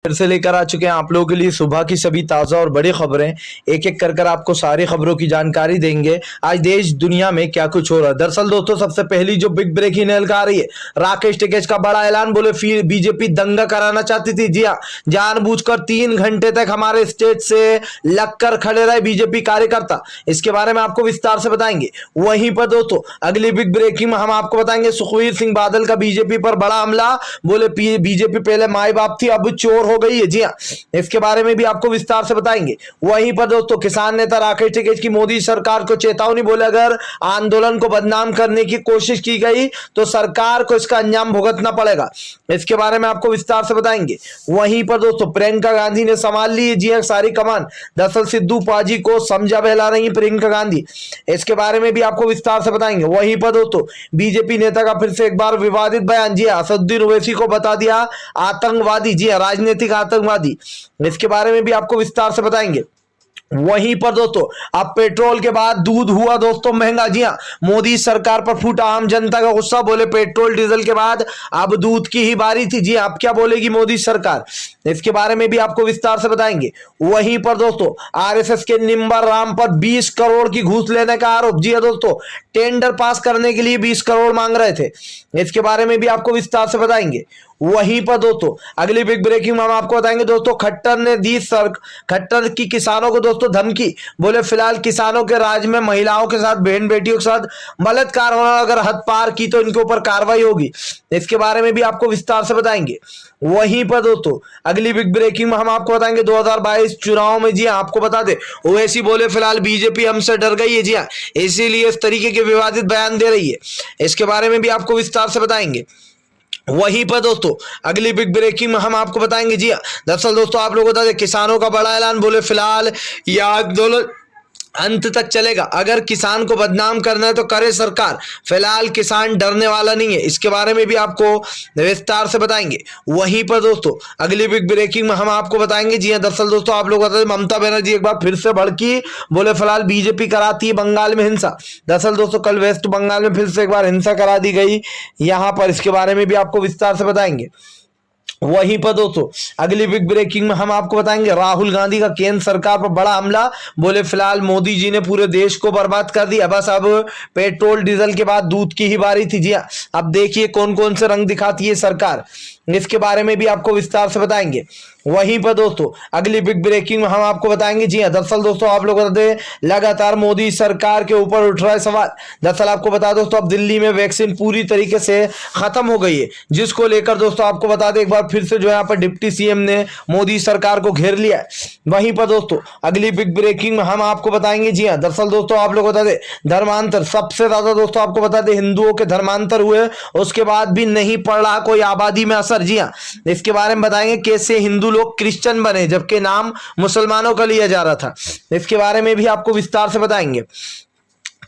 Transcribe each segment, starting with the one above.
फिर से लेकर आ चुके हैं आप लोगों के लिए सुबह की सभी ताज़ा और बड़ी खबरें। एक एक कर आपको सारी खबरों की जानकारी देंगे। आज देश दुनिया में क्या कुछ हो रहा है। दरअसल दोस्तों, सबसे पहली जो बिग ब्रेकिंग निकल आ रही है, राकेश टिकैत का बड़ा ऐलान। बोले फिर बीजेपी दंगा कराना चाहती थी। जी हाँ, जानबूझकर 3 घंटे तक हमारे स्टेज से लगकर खड़े रहे बीजेपी कार्यकर्ता। इसके बारे में आपको विस्तार से बताएंगे। वहीं पर दोस्तों, अगली बिग ब्रेकिंग में हम आपको बताएंगे सुखबीर सिंह बादल का बीजेपी पर बड़ा हमला। बोले बीजेपी पहले माई बाप थी, अब चोर हो गई है। जी हां, इसके बारे में भी आपको विस्तार से बताएंगे। वहीं पर दोस्तों, किसान नेता राकेश टिकैत की मोदी सरकार को चेतावनी। बोले अगर आंदोलन को बदनाम करने की कोशिश की गई तो सरकार को इसका अंजाम भुगतना पड़ेगा। इसके बारे में आपको विस्तार से बताएंगे। वहीं पर दोस्तों, प्रियंका गांधी ने संभाल ली जी हां सारी कमान। दरअसल सिद्धू पाजी को समझा बहला रही प्रियंका गांधी। इसके बारे में भी आपको विस्तार से बताएंगे। वहीं पर दोस्तों, बीजेपी नेता का फिर से एक बार विवादित बयान। जी हां, असदुद्दीन ओवैसी को बता दिया आतंकवादी। जी हां, राजनीतिक आतंकवादी। इसके बारे में भी आपको विस्तार से बताएंगे। वहीं पर दोस्तों, अब पेट्रोल के बाद दूध हुआ दोस्तों महंगा। जी हां, मोदी सरकार पर फूटा आम जनता का गुस्सा। बोले पेट्रोल डीजल के बाद अब दूध की ही बारी थी। जी हां, अब क्या बोलेगी मोदी सरकार, इसके बारे में भी आपको विस्तार से बताएंगे। वहीं पर दोस्तों, आरएसएस के निंबर राम पर 20 करोड़ की घूस लेने का आरोप। जी हां दोस्तों, टेंडर पास करने के लिए 20 करोड़ मांग रहे थे। इसके बारे में भी आपको विस्तार से बताएंगे। वहीं पर दोस्तों, अगली बिग ब्रेकिंग में हम आपको बताएंगे दोस्तों, खट्टर ने दी खट्टर की किसानों को दोस्तों धमकी। बोले फिलहाल किसानों के राज में महिलाओं के साथ, बहन बेटियों के साथ बलात्कार होना, अगर हद पार की तो इनके ऊपर कार्रवाई होगी। इसके बारे में भी आपको विस्तार से बताएंगे। वहीं पर दोस्तों, अगली बिग ब्रेकिंग में हम आपको बताएंगे 2022 चुनाव में। जी हां, आपको बता दे ओवैसी बोले फिलहाल बीजेपी हमसे डर गई है। जी हां, इसीलिए इस तरीके के विवादित बयान दे रही है। इसके बारे में भी आपको विस्तार से बताएंगे। वहीं पर दोस्तों, अगली बिग ब्रेकिंग में हम आपको बताएंगे। जी हां, दरअसल दोस्तों आप लोगों को बता दें किसानों का बड़ा ऐलान। बोले फिलहाल यह आंदोलन अंत तक चलेगा। अगर किसान को बदनाम करना है तो करे सरकार, फिलहाल किसान डरने वाला नहीं है। इसके बारे में भी आपको विस्तार से बताएंगे। वहीं पर दोस्तों, अगली बिग ब्रेकिंग में हम आपको बताएंगे। जी हां, दरअसल दोस्तों आप लोग बता दें ममता बनर्जी एक बार फिर से भड़की। बोले फिलहाल बीजेपी कराती है बंगाल में हिंसा। दरअसल दोस्तों, कल वेस्ट बंगाल में फिर से एक बार हिंसा करा दी गई यहां पर। इसके बारे में भी आपको विस्तार से बताएंगे। वहीं पर दोस्तों, अगली बिग ब्रेकिंग में हम आपको बताएंगे राहुल गांधी का केंद्र सरकार पर बड़ा हमला। बोले फिलहाल मोदी जी ने पूरे देश को बर्बाद कर दिया, बस अब पेट्रोल डीजल के बाद दूध की ही बारी थी। जी हां, अब देखिए कौन कौन से रंग दिखाती है सरकार, इसके बारे में भी आपको विस्तार से बताएंगे। वहीं पर दोस्तों, अगली बिग ब्रेकिंग में हम आपको बताएंगे। जी हां, दरअसल दोस्तों आप लोग बताते हैं लगातार मोदी सरकार के ऊपर उठ रहा है सवाल। दरअसल आपको बता दोस्तों, अब दिल्ली में वैक्सीन पूरी तरीके से खत्म हो गई है, जिसको लेकर दोस्तों आपको बता दें एक बार फिर से जो यहाँ पर डिप्टी सीएम ने मोदी सरकार को घेर लिया है। वहीं पर दोस्तों, अगली बिग ब्रेकिंग में हम आपको बताएंगे। जी हां, दरअसल दोस्तों आप लोग बता दें धर्मांतर सबसे ज्यादा दोस्तों आपको बता दें हिंदुओं के धर्मांतर हुए, उसके बाद भी नहीं पड़ रहा कोई आबादी में असर। जी हां, इसके बारे में बताएंगे कैसे हिंदू लोग क्रिश्चियन बने जबकि नाम मुसलमानों का लिया जा रहा था। इसके बारे में भी आपको विस्तार से बताएंगे।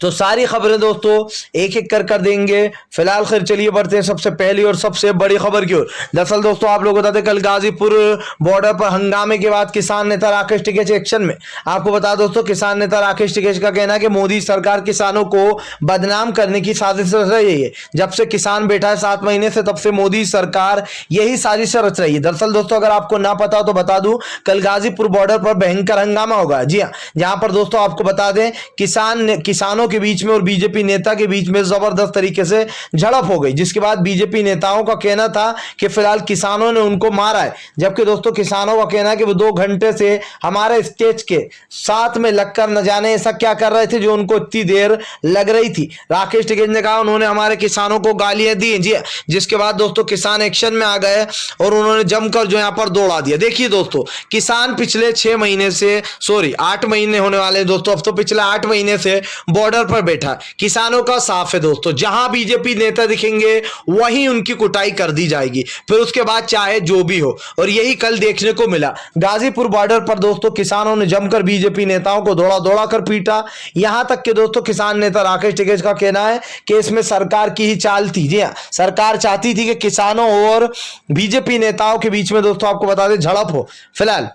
तो सारी खबरें दोस्तों एक एक कर देंगे। फिलहाल खैर चलिए बढ़ते हैं सबसे पहली और सबसे बड़ी खबर की ओर। दरअसल दोस्तों आप लोग बताते कल गाजीपुर बॉर्डर पर हंगामे के बाद किसान नेता राकेश टिकैत एक्शन में। आपको बता दोस्तों, किसान नेता राकेश टिकैत का कहना है कि मोदी सरकार किसानों को बदनाम करने की साजिश रच रही है। जब से किसान बैठा है 7 महीने से, तब से मोदी सरकार यही साजिश रच रही है। दरअसल दोस्तों अगर आपको ना पता हो तो बता दूं, कल गाजीपुर बॉर्डर पर भयंकर हंगामा होगा। जी हाँ, जहां पर दोस्तों आपको बता दें किसानों के बीच में और बीजेपी नेता के बीच में जबरदस्त तरीके से झड़प हो गई, जिसके बाद बीजेपी नेताओं का कहना था कि फिलहाल किसानों ने उनको मारा है। जबकि दोस्तों किसानों का कहना है कि वो 2 घंटे से हमारे स्टेज के साथ में लगकर न जाने ऐसा क्या कर रहे थे जो उनको इतनी देर लग रही थी। राकेश टिकैत ने कहा उन्होंने हमारे किसानों को गालियां दी जी, जिसके बाद दोस्तों किसान एक्शन में आ गए और उन्होंने जमकर जो यहां पर दौड़ा दिया। देखिए दोस्तों, किसान पिछले 6 महीने से 8 महीने होने वाले दोस्तों, अब तो पिछले 8 महीने से बॉर्डर पर बैठा। किसानों का साफ है दोस्तों, जहां बीजेपी नेता दिखेंगे वहीं उनकी कुटाई कर दी जाएगी, फिर उसके बाद चाहे जो भी हो। और यही कल देखने को मिला गाजीपुर बॉर्डर पर दोस्तों, किसानों ने जमकर बीजेपी नेताओं को दौड़ा दौड़ा कर पीटा। यहां तक कि दोस्तों किसान नेता राकेश टिकैत का कहना है कि इसमें सरकार की ही चाल थी। जी हां, सरकार चाहती थी कि किसानों और बीजेपी नेताओं के बीच में दोस्तों आपको बता दें झड़प हो। फिलहाल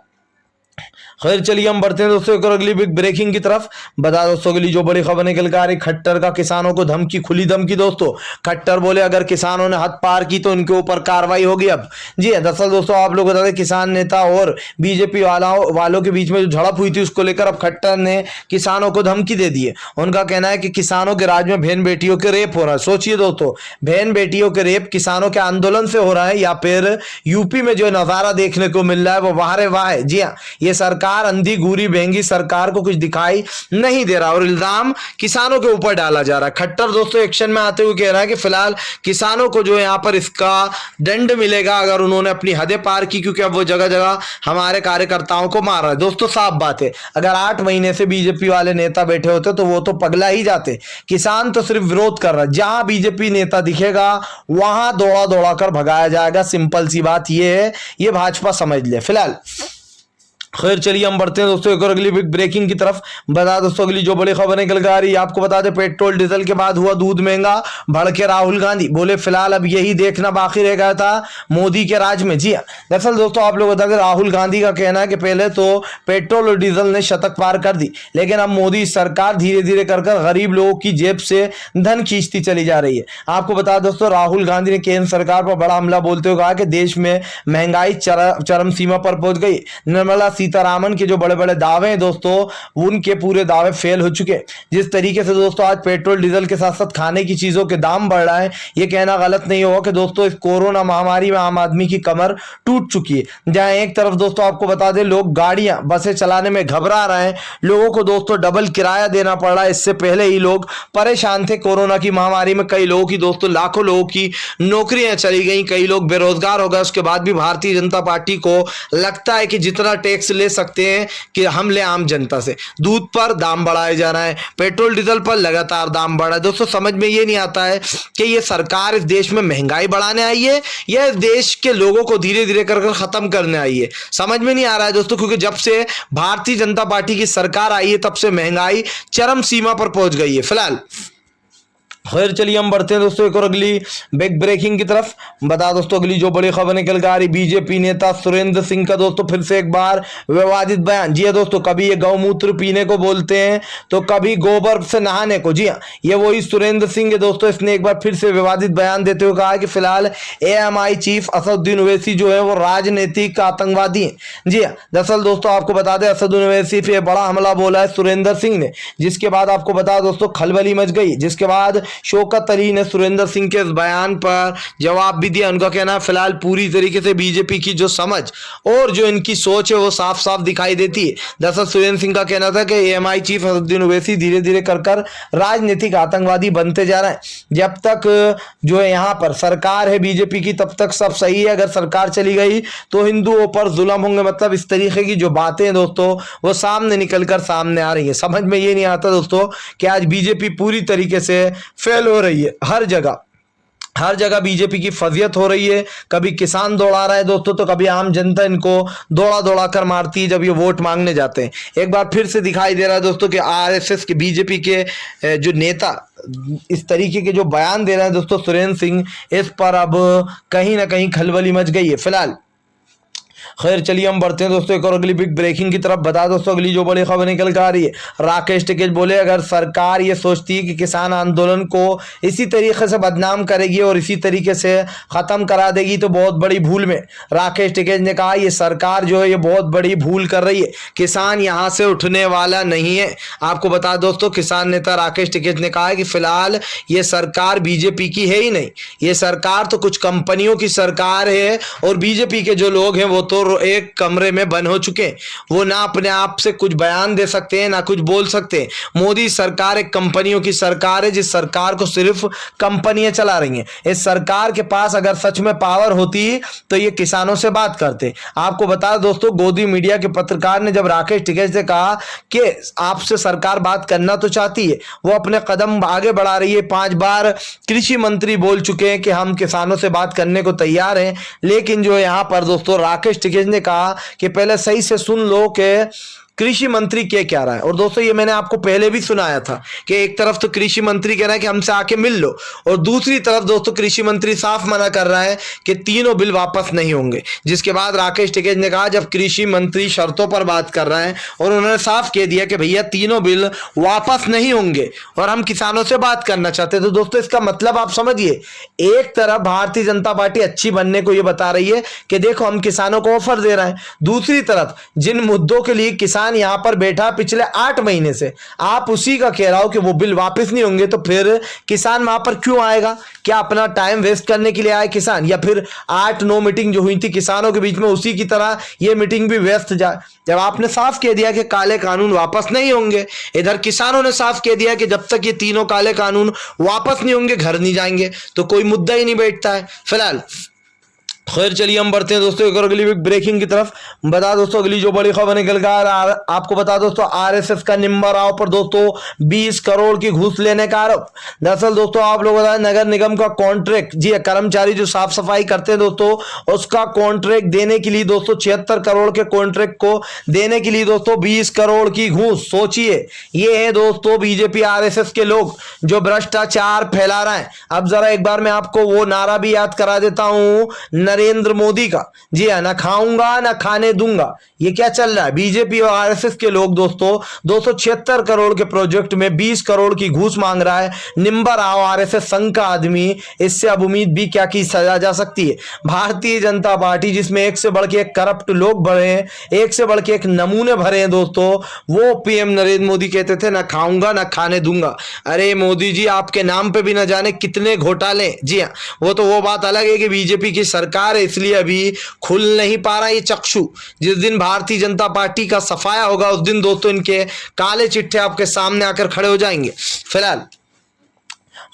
खैर चलिए हम बढ़ते हैं दोस्तों एक और अगली बिग ब्रेकिंग की तरफ। बता दोस्तों अगली जो बड़ी खबर निकल कर आ रही, खट्टर का किसानों को धमकी, खुली धमकी दोस्तों। खट्टर बोले अगर किसानों ने हद पार की तो उनके ऊपर कार्रवाई होगी अब। जी हाँ, दरअसल दोस्तों आप लोग बता दें किसान नेता और बीजेपी वालों के बीच में जो झड़प हुई थी उसको लेकर अब खट्टर ने किसानों को धमकी दे दी है। उनका कहना है कि किसानों के राज में बहन बेटियों के रेप हो रहा है। सोचिए दोस्तों, बहन बेटियों के रेप किसानों के आंदोलन से हो रहा है या फिर यूपी में जो नजारा देखने को मिल रहा है वो वाह रे वाह है। जी हाँ, ये सरकार अंधी घूरी बहंगी सरकार को कुछ दिखाई नहीं दे रहा और इल्जाम किसानों के ऊपर डाला जा रहा है। खट्टर दोस्तों एक्शन में आते हुए कह रहा है कि फिलहाल किसानों को जो यहां पर इसका दंड मिलेगा अगर उन्होंने अपनी हदें पार की, क्योंकि अब वो जगह जगह हमारे कार्यकर्ताओं को मार रहा है। दोस्तों साफ बात है, अगर 8 महीने से बीजेपी वाले नेता बैठे होते तो वो तो पगला ही जाते। किसान तो सिर्फ विरोध कर रहा है, जहां बीजेपी नेता दिखेगा वहां दौड़ा दौड़ा कर भगाया जाएगा। सिंपल सी बात ये है, ये भाजपा समझ ले फिलहाल। खैर चलिए हम बढ़ते हैं दोस्तों एक और अगली बिग ब्रेकिंग की तरफ। बता दोस्तों अगली जो बड़ी खबर निकल कर आ रही है, आपको बता दें पेट्रोल डीजल के बाद हुआ दूध महंगा, भड़के राहुल गांधी। बोले फिलहाल अब यही देखना बाकी रह गया था मोदी के राज में। जी हाँ, दरअसल दोस्तों आप लोग बता दें राहुल गांधी का कहना है कि पहले तो पेट्रोल और डीजल ने शतक पार कर दी, लेकिन अब मोदी सरकार धीरे धीरे कर गरीब लोगों की जेब से धन खींचती चली जा रही है। आपको बता दोस्तों राहुल गांधी ने केंद्र सरकार पर बड़ा हमला बोलते हुए कहा कि देश में महंगाई चरम सीमा पर पहुंच गई। निर्मला सीतारामन के जो बड़े बड़े दावे हैं दोस्तों, उनके पूरे दावे फेल हो चुके। जिस तरीके से दोस्तों आज पेट्रोल डीजल के साथ साथ खाने की चीजों के दाम बढ़ रहा है, ये कहना गलत नहीं होगा कि दोस्तों इस कोरोना महामारी में आम आदमी की कमर टूट चुकी है। जहां एक तरफ दोस्तों आपको बता दें लोग गाड़ियां बसें चलाने में घबरा रहे हैं, लोगों को दोस्तों डबल किराया देना पड़ रहा है। इससे पहले ही लोग परेशान थे कोरोना की महामारी में, कई लोगों की दोस्तों लाखों लोगों की नौकरियां चली गई, कई लोग बेरोजगार हो गए। उसके बाद भी भारतीय जनता पार्टी को लगता है कि जितना टैक्स ले सकते हैं कि हम ले आम जनता से। दूध पर दाम बढ़ाया जा रहा है, पेट्रोल डीजल पर लगातार दाम बढ़ा है। दोस्तों समझ में ये नहीं आता है कि ये सरकार इस देश में महंगाई बढ़ाने आई है या इस देश के लोगों को धीरे धीरे कर खत्म करने आई है। समझ में नहीं आ रहा है दोस्तों, क्योंकि जब से भारतीय जनता पार्टी की सरकार आई है तब से महंगाई चरम सीमा पर पहुंच गई है फिलहाल। खैर चलिए हम बढ़ते हैं दोस्तों एक और अगली बिग ब्रेकिंग की तरफ। बता दोस्तों अगली जो बड़ी खबर निकल कर आ रही, बीजेपी नेता सुरेंद्र सिंह का दोस्तों फिर से एक बार विवादित बयान। जी हाँ दोस्तों, कभी ये गौमूत्र पीने को बोलते हैं तो कभी गोबर से नहाने को। जी हाँ, ये वही सुरेंद्र सिंह है दोस्तों, इसने एक बार फिर से विवादित बयान देते हुए कहा कि फिलहाल AMI चीफ असदुद्दीन ओवैसी जो है वो राजनीतिक आतंकवादी है। जी हाँ, दरअसल दोस्तों आपको बता दें असदुद्दीन ओवैसी पे बड़ा हमला बोला है सुरेंद्र सिंह ने, जिसके बाद आपको बता दोस्तों खलबली मच गई। जिसके बाद शौकत अली ने सुरेंद्र सिंह के इस बयान पर जवाब भी दिया। उनका कहना है फिलहाल पूरी तरीके से बीजेपी की जो समझ और जो इनकी सोच है वो साफ साफ दिखाई देती है। दरअसल सुरेंद्र सिंह का कहना था कि AMI चीफ असदुद्दीन ओवैसी धीरे धीरे कर राजनीतिक आतंकवादी बनते जा रहे हैं। जब तक जो है यहाँ पर सरकार है बीजेपी की तब तक सब सही है, अगर सरकार चली गई तो हिंदुओं पर जुल्म होंगे। मतलब इस तरीके की जो बातें दोस्तों वो सामने निकलकर सामने आ रही है। समझ में ये नहीं आता दोस्तों कि आज बीजेपी पूरी तरीके से फेल हो रही है। हर जगह बीजेपी की फजियत हो रही है। कभी किसान दौड़ा रहा है दोस्तों तो कभी आम जनता इनको दौड़ा दौड़ा कर मारती है जब ये वोट मांगने जाते हैं। एक बार फिर से दिखाई दे रहा है दोस्तों कि RSS के बीजेपी के जो नेता इस तरीके के जो बयान दे रहे हैं दोस्तों सुरेंद्र सिंह, इस पर अब कहीं ना कहीं खलबली मच गई है फिलहाल। खैर चलिए हम बढ़ते हैं दोस्तों एक और अगली बिग ब्रेकिंग की तरफ। बता दोस्तों अगली जो बड़ी खबर निकल कर आ रही है, राकेश टिकैत बोले अगर सरकार ये सोचती है कि किसान आंदोलन को इसी तरीके से बदनाम करेगी और इसी तरीके से खत्म करा देगी तो बहुत बड़ी भूल में। राकेश टिकैत ने कहा ये सरकार जो है ये बहुत बड़ी भूल कर रही है, किसान यहाँ से उठने वाला नहीं है। आपको बता दोस्तों किसान नेता राकेश टिकैत ने कहा है कि फिलहाल ये सरकार बीजेपी की है ही नहीं, ये सरकार तो कुछ कंपनियों की सरकार है और बीजेपी के जो लोग हैं वो तो एक कमरे में बंद हो चुके हैं। वो ना अपने आप से कुछ बयान दे सकते हैं ना कुछ बोल सकते हैं। मोदी सरकार एक कंपनियों की सरकार है, जिस सरकार को सिर्फ कंपनियां चला रही हैं। इस सरकार के पास अगर सच में पावर होती तो ये किसानों से बात करते। आपको बता दोस्तों गोदी मीडिया के पत्रकार ने जब राकेश टिकैत से कहा कि आपसे सरकार बात करना तो चाहती है, वो अपने कदम आगे बढ़ा रही है। 5 बार कृषि मंत्री बोल चुके हैं कि हम किसानों से बात करने को तैयार हैं, लेकिन जो यहां पर दोस्तों राकेश टिकैत ने कहा कि पहले सही से सुन लो कि कृषि मंत्री क्या रहा है। और दोस्तों ये मैंने आपको पहले भी सुनाया था कि एक तरफ तो कृषि मंत्री कह रहा है कि हमसे आके मिल लो, और दूसरी तरफ दोस्तों कृषि मंत्री साफ मना कर रहा है कि तीनों बिल वापस नहीं होंगे। जिसके बाद राकेश टिकैत ने कहा जब कृषि मंत्री शर्तों पर बात कर रहे हैं और उन्होंने साफ कह दिया कि भैया तीनों बिल वापस नहीं होंगे और हम किसानों से बात करना चाहते हैं, तो दोस्तों इसका मतलब आप समझिए, एक तरफ भारतीय जनता पार्टी अच्छी बनने को ये बता रही है कि देखो हम किसानों को ऑफर दे रहे हैं, दूसरी तरफ जिन मुद्दों के लिए किसान यहां पर बैठा पिछले 8 महीने से, आप उसी का कह रहा हो कि वो बिल वापस नहीं होंगे, तो फिर किसान वहां पर क्यों आएगा? क्या अपना टाइम वेस्ट करने के लिए आए किसान, या फिर 8-9 मीटिंग जो हुई थी किसानों के बीच में उसी की तरह ये मीटिंग भी व्यस्त जाए? जब आपने साफ कह दिया कि काले कानून वापस नहीं होंगे, इधर किसानों ने साफ कह दिया कि जब तक ये तीनों काले कानून वापस नहीं होंगे घर नहीं जाएंगे, तो कोई मुद्दा ही नहीं बैठता है फिलहाल। खैर चलिए हम बढ़ते हैं दोस्तों एक और अगली ब्रेकिंग की तरफ। बता दोस्तों अगली जो बड़ी खबर निकल कर आपको बता दोस्तों, आरएसएस का निम्बा राव पर दोस्तों 20 करोड़ की घूस लेने का आरोप। दरअसल दोस्तों आप लोग बता, नगर निगम का कॉन्ट्रैक्ट, जी कर्मचारी जो साफ सफाई करते हैं दोस्तों, उसका कॉन्ट्रैक्ट देने के लिए दोस्तों 76 करोड़ के कॉन्ट्रैक्ट को देने के लिए दोस्तों 20 करोड़ की घूस। सोचिए, ये है दोस्तों बीजेपी आरएसएस के लोग जो भ्रष्टाचार फैला रहे हैं। अब जरा एक बार मैं आपको वो नारा भी याद करा देता हूं नरेंद्र मोदी का, जी हाँ, ना खाऊंगा ना खाने दूंगा। ये क्या चल रहा है? बीजेपी और आरएसएस के लोग दोस्तों 276 करोड़ के प्रोजेक्ट में 20 करोड़ की घूस मांग रहा है निम्बा राव, आरएसएस संघ का आदमी। इससे अब उम्मीद भी क्या की सजा जा सकती है। भारतीय जनता पार्टी जिसमें एक से बढ़ के एक करप्ट लोग भरे हैं, एक से बढ़ के एक नमूने भरे हैं दोस्तों, वो पीएम नरेंद्र मोदी कहते थे ना खाऊंगा ना खाने दूंगा। अरे मोदी जी, आपके नाम पे भी ना जाने कितने घोटाले। जी हाँ, वो तो वो बात अलग है कि बीजेपी की सरकार है इसलिए अभी खुल नहीं पा रहा ये चक्षु। जिस दिन भारतीय जनता पार्टी का सफाया होगा उस दिन दोस्तों इनके काले चिट्ठे आपके सामने आकर खड़े हो जाएंगे फिलहाल।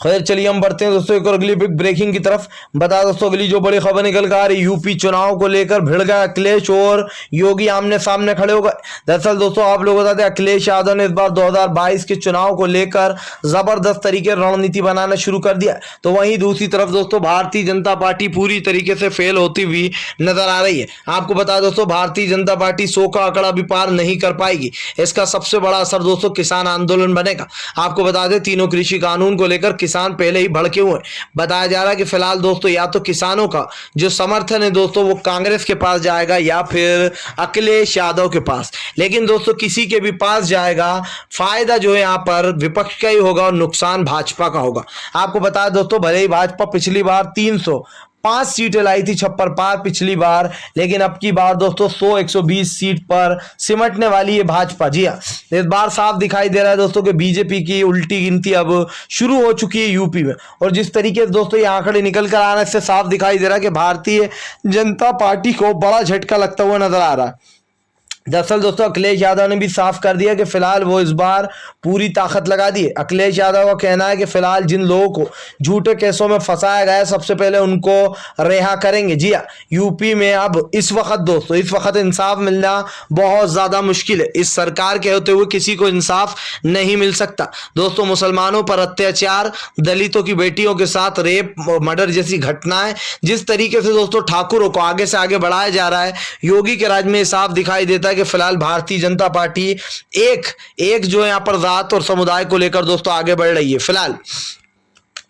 खैर चलिए हम बढ़ते हैं दोस्तों एक और अगली बिग ब्रेकिंग की तरफ। बता दोस्तों अगली जो बड़ी खबर निकल कर आ रही, यूपी चुनाव को लेकर भिड़ गया अखिलेश और योगी आमने सामने खड़े हो गए। दरअसल दोस्तों आप लोग बताते हैं अखिलेश यादव ने इस बार 2022 के चुनाव को लेकर जबरदस्त तरीके रणनीति बनाना शुरू कर दिया, तो वहीं दूसरी तरफ दोस्तों भारतीय जनता पार्टी पूरी तरीके से फेल होती हुई नजर आ रही है। आपको बता दोस्तों भारतीय जनता पार्टी 100 का आंकड़ा भी पार नहीं कर पाएगी। इसका सबसे बड़ा असर दोस्तों किसान आंदोलन बनेगा। आपको बता दें तीनों कृषि कानून को लेकर किसान पहले ही भड़के हुए। बताया जा रहा है कि फिलहाल दोस्तों या तो किसानों का जो समर्थन है दोस्तों वो कांग्रेस के पास जाएगा या फिर अखिलेश यादव के पास, लेकिन दोस्तों किसी के भी पास जाएगा फायदा जो है यहाँ पर विपक्ष का ही होगा और नुकसान भाजपा का होगा। आपको बता दोस्तों भले ही भाजपा पिछली बार 305 सीटें लाई थी छप्पर पार पिछली बार, लेकिन अब की बार दोस्तों 100-120 सीट पर सिमटने वाली है भाजपा। जी हाँ, इस बार साफ दिखाई दे रहा है दोस्तों कि बीजेपी की उल्टी गिनती अब शुरू हो चुकी है यूपी में। और जिस तरीके से दोस्तों ये आंकड़े निकल कर आ रहे हैं इससे साफ दिखाई दे रहा है कि भारतीय जनता पार्टी को बड़ा झटका लगता हुआ नजर आ रहा है। दरअसल दोस्तों अखिलेश यादव ने भी साफ कर दिया कि फिलहाल वो इस बार पूरी ताकत लगा दी है। अखिलेश यादव का कहना है कि फिलहाल जिन लोगों को झूठे केसों में फंसाया गया है सबसे पहले उनको रिहा करेंगे। जी हाँ, यूपी में अब इस वक्त दोस्तों इंसाफ मिलना बहुत ज्यादा मुश्किल है। इस सरकार के होते हुए किसी को इंसाफ नहीं मिल सकता दोस्तों। मुसलमानों पर अत्याचार, दलितों की बेटियों के साथ रेप, मर्डर जैसी घटनाएं, जिस तरीके से दोस्तों ठाकुरों को आगे से आगे बढ़ाया जा रहा है, योगी के राज में साफ दिखाई देता है कि फिलहाल भारतीय जनता पार्टी एक जो यहां पर जात और समुदाय को लेकर दोस्तों आगे बढ़ रही है फिलहाल।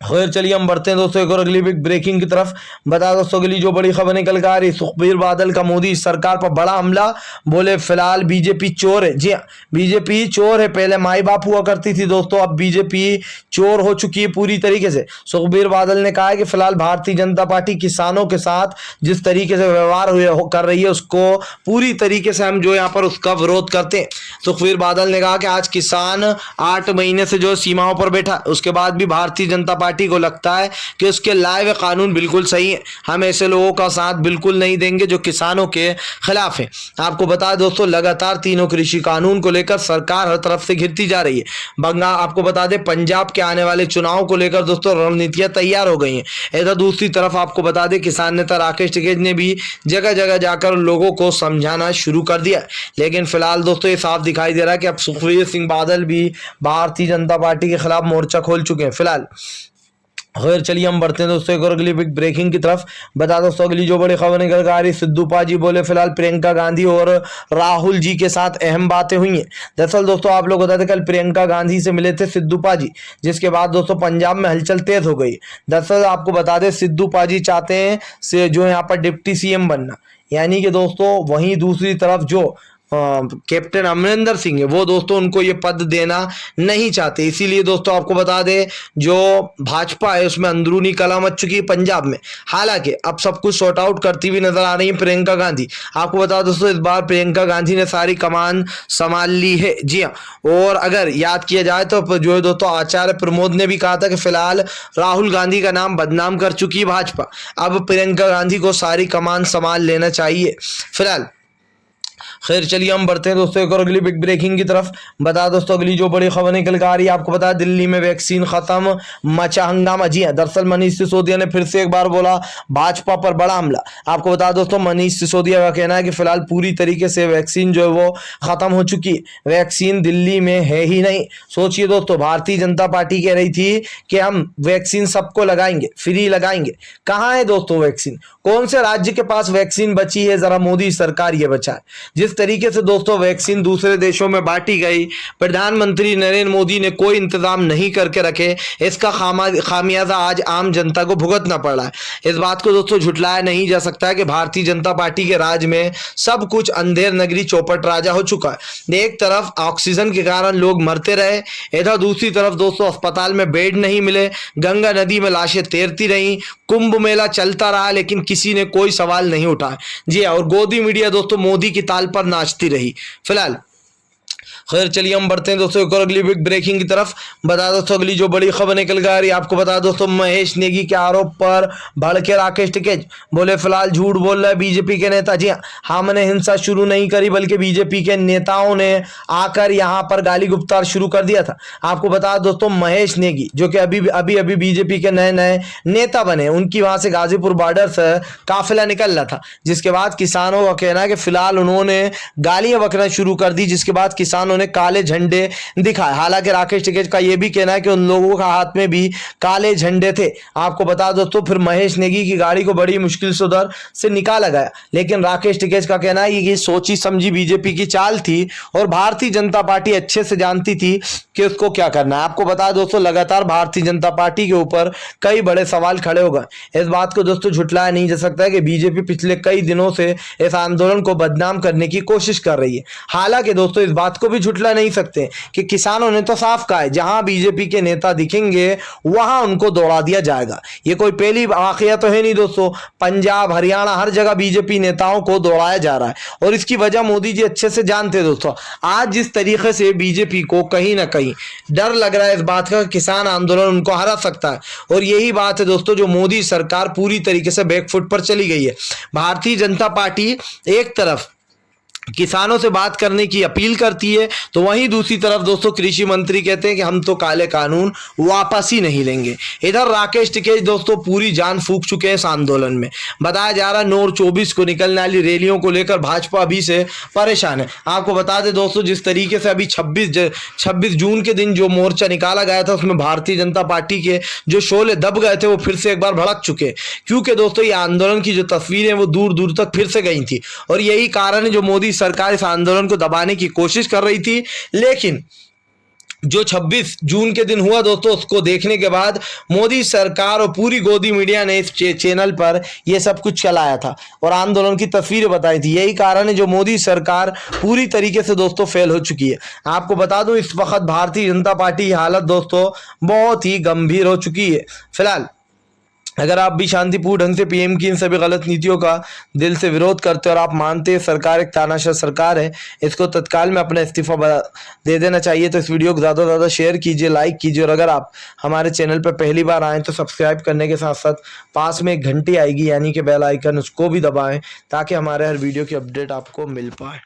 खैर चलिए हम बढ़ते हैं दोस्तों एक और अगली बिग ब्रेकिंग की तरफ। बता दोस्तों अगली जो बड़ी खबर निकल कर आ रही, सुखबीर बादल का मोदी सरकार पर बड़ा हमला, बोले फिलहाल बीजेपी चोर है। जी हाँ, बीजेपी चोर है। पहले माई बाप हुआ करती थी दोस्तों, अब बीजेपी चोर हो चुकी है पूरी तरीके से। सुखबीर बादल ने कहा है कि फिलहाल भारतीय जनता पार्टी किसानों के साथ जिस तरीके से व्यवहार कर रही है उसको पूरी तरीके से हम जो यहाँ पर उसका विरोध करते हैं। सुखबीर बादल ने कहा कि आज किसान 8 महीने से जो सीमाओं पर बैठा, उसके बाद भी भारतीय जनता पार्टी को लगता है कि उसके लाए हुए कानून बिल्कुल सही है। हम ऐसे लोगों का साथ बिल्कुल नहीं देंगे जो किसानों के खिलाफ है। आपको बता दोस्तों लगातार तीनों कृषि कानून को लेकर सरकार हर तरफ से घिरती जा रही है। आपको बता दें पंजाब के आने वाले चुनाव को लेकर दोस्तों रणनीतियां तैयार हो गई हैं। इधर दूसरी तरफ आपको बता दें किसान नेता राकेश टिकैत ने भी जगह जगह जाकर लोगों को समझाना शुरू कर दिया। लेकिन फिलहाल दोस्तों ये साफ दिखाई दे रहा है कि अब सुखबीर सिंह बादल भी भारतीय जनता पार्टी के खिलाफ मोर्चा खोल चुके हैं फिलहाल। खैर चलिए हम बढ़ते हैं दोस्तों एक और अगली बिग ब्रेकिंग की तरफ। बता दोस्तों अगली जो बड़ी खबर निकल कर आ रही, सिद्धू पाजी बोले फिलहाल प्रियंका गांधी और राहुल जी के साथ अहम बातें हुई हैं। दरअसल दोस्तों आप लोग बताते कल प्रियंका गांधी से मिले थे सिद्धू पाजी, जिसके बाद दोस्तों पंजाब में हलचल तेज हो गई। दरअसल आपको बता दें सिद्धू पाजी चाहते हैं से जो यहाँ पर डिप्टी सीएम बनना, यानी कि दोस्तों वहीं दूसरी तरफ जो कैप्टन अमरिंदर सिंह है वो दोस्तों उनको ये पद देना नहीं चाहते। इसीलिए दोस्तों आपको बता दें जो भाजपा है उसमें अंदरूनी कलह मच चुकी है पंजाब में। हालांकि अब सब कुछ सॉर्ट आउट करती हुई नजर आ रही है प्रियंका गांधी। आपको बता दोस्तों इस बार प्रियंका गांधी ने सारी कमान संभाल ली है। जी हाँ, और अगर याद किया जाए तो जो है दोस्तों आचार्य प्रमोद ने भी कहा था कि फिलहाल राहुल गांधी का नाम बदनाम कर चुकी है भाजपा, अब प्रियंका गांधी को सारी कमान संभाल लेना चाहिए फिलहाल। खैर चलिए हम बढ़ते हैं दोस्तों एक और अगली बिग ब्रेकिंग की तरफ। बता दोस्तों अगली जो बड़ी खबर निकल कर आ रही है, आपको बता दिल्ली में वैक्सीन खत्म, मचा हंगामा। जी हां, दरअसल मनीष सिसोदिया ने फिर से एक बार बोला भाजपा पर बड़ा हमला। आपको बता दोस्तों मनीष सिसोदिया का कहना है कि फिलहाल पूरी तरीके से वैक्सीन जो है वो खत्म हो चुकी है, वैक्सीन दिल्ली में है ही नहीं। सोचिए दोस्तों भारतीय जनता पार्टी कह रही थी कि हम वैक्सीन सबको लगाएंगे, फ्री लगाएंगे। कहाँ है दोस्तों वैक्सीन? कौन से राज्य के पास वैक्सीन बची है? जरा मोदी सरकार ये बचा है। जिस तरीके से दोस्तों वैक्सीन दूसरे देशों में बांटी गई, प्रधानमंत्री नरेंद्र मोदी ने कोई इंतजाम नहीं करके रखे, इसका खामियाजा आज आम जनता को भुगतना पड़ रहा है। इस बात को दोस्तों झुटलाया नहीं जा सकता है कि भारतीय जनता पार्टी के राज में सब कुछ अंधेर नगरी चौपट राजा हो चुका है। एक तरफ ऑक्सीजन के कारण लोग मरते रहे, इधर दूसरी तरफ दोस्तों अस्पताल में बेड नहीं मिले, गंगा नदी में लाशें तैरती रहीं, कुंभ मेला चलता रहा लेकिन किसी ने कोई सवाल नहीं उठाया। जी और गोदी मीडिया दोस्तों मोदी की ताल पर नाचती रही फिलहाल। खैर चलिए हम बढ़ते हैं दोस्तों एक और अगली बिग ब्रेकिंग की तरफ। बता दोस्तों अगली जो बड़ी खबर निकल कर आ रही है, आपको बता दोस्तों महेश नेगी के आरोप पर भड़के राकेश टिकैत, बोले फिलहाल झूठ बोल रहे बीजेपी के नेता। जी हाँ, हमने हिंसा शुरू नहीं करी बल्कि बीजेपी के नेताओं ने आकर यहाँ पर गाली गुप्तार शुरू कर दिया था। आपको बता दोस्तों महेश नेगी जो कि अभी बीजेपी के नए नए नेता बने, उनकी वहां से गाजीपुर बॉर्डर से काफिला निकल रहा था, जिसके बाद किसानों का कहना है कि फिलहाल उन्होंने गालियां बकना शुरू कर दी, जिसके बाद किसानों ने काले झंडे दिखाए। हालांकि राकेश टिकैत का यह भी कहना है कि उन लोगों का हाथ में भी काले झंडे थे। आपको बता दोस्तों फिर महेश नेगी की गाड़ी को बड़ी मुश्किल से उधर से निकाला गया, लेकिन राकेश टिकैत का कहना है कि सोची समझी बीजेपी की चाल थी और भारतीय जनता पार्टी अच्छे से जानती थी कि उसको क्या करना है। आपको बता दोस्तों लगातार भारतीय जनता पार्टी के ऊपर कई बड़े सवाल खड़े हो गए। इस बात को दोस्तों झुटलाया नहीं जा सकता है कि बीजेपी पिछले कई दिनों से इस आंदोलन को बदनाम करने की कोशिश कर रही है। हालांकि दोस्तों इस बात को भी झुटला नहीं सकते कि किसानों ने तो साफ कहा है जहां बीजेपी के नेता दिखेंगे वहां उनको दौड़ा दिया जाएगा। ये कोई पहली वाकया तो है नहीं दोस्तों, पंजाब हरियाणा हर जगह बीजेपी नेताओं को दौड़ाया जा रहा है और इसकी वजह मोदी जी अच्छे से जानते हैं दोस्तों। आज जिस तरीके से बीजेपी को कहीं ना कहीं डर लग रहा है इस बात का किसान आंदोलन उनको हरा सकता है, और यही बात है दोस्तों जो मोदी सरकार पूरी तरीके से बैकफुट पर चली गई है। भारतीय जनता पार्टी एक तरफ किसानों से बात करने की अपील करती है तो वहीं दूसरी तरफ दोस्तों कृषि मंत्री कहते हैं कि हम तो काले कानून वापस ही नहीं लेंगे। इधर राकेश टिकैत दोस्तों पूरी जान फूंक चुके हैं इस आंदोलन में। बताया जा रहा है नौ 24 को निकलने वाली रैलियों को लेकर भाजपा अभी से परेशान है। आपको बता दें दोस्तों जिस तरीके से अभी 26 जून के दिन जो मोर्चा निकाला गया था उसमें भारतीय जनता पार्टी के जो शोले दब गए थे वो फिर से एक बार भड़क चुके हैं, क्योंकि दोस्तों ये आंदोलन की जो तस्वीरें वो दूर दूर तक फिर से गई थी और यही कारण है जो मोदी सरकार इस आंदोलन को दबाने की कोशिश कर रही थी। लेकिन जो 26 जून के दिन हुआ दोस्तों उसको देखने के बाद मोदी सरकार और पूरी गोदी मीडिया ने इस चैनल पर यह सब कुछ चलाया था और आंदोलन की तस्वीरें बताई थी। यही कारण है जो मोदी सरकार पूरी तरीके से दोस्तों फेल हो चुकी है। आपको बता दूं इस वक्त भारतीय जनता पार्टी की हालत दोस्तों बहुत ही गंभीर हो चुकी है। फिलहाल अगर आप भी शांतिपूर्ण ढंग से पीएम की इन सभी गलत नीतियों का दिल से विरोध करते और आप मानते हैं सरकार एक तानाशाह सरकार है, इसको तत्काल में अपना इस्तीफा दे देना चाहिए, तो इस वीडियो को ज़्यादा से ज़्यादा शेयर कीजिए, लाइक कीजिए और अगर आप हमारे चैनल पर पहली बार आएँ तो सब्सक्राइब करने के साथ साथ पास में एक घंटी आएगी यानी कि बेल आइकन, उसको भी दबाएँ ताकि हमारे हर वीडियो की अपडेट आपको मिल पाए।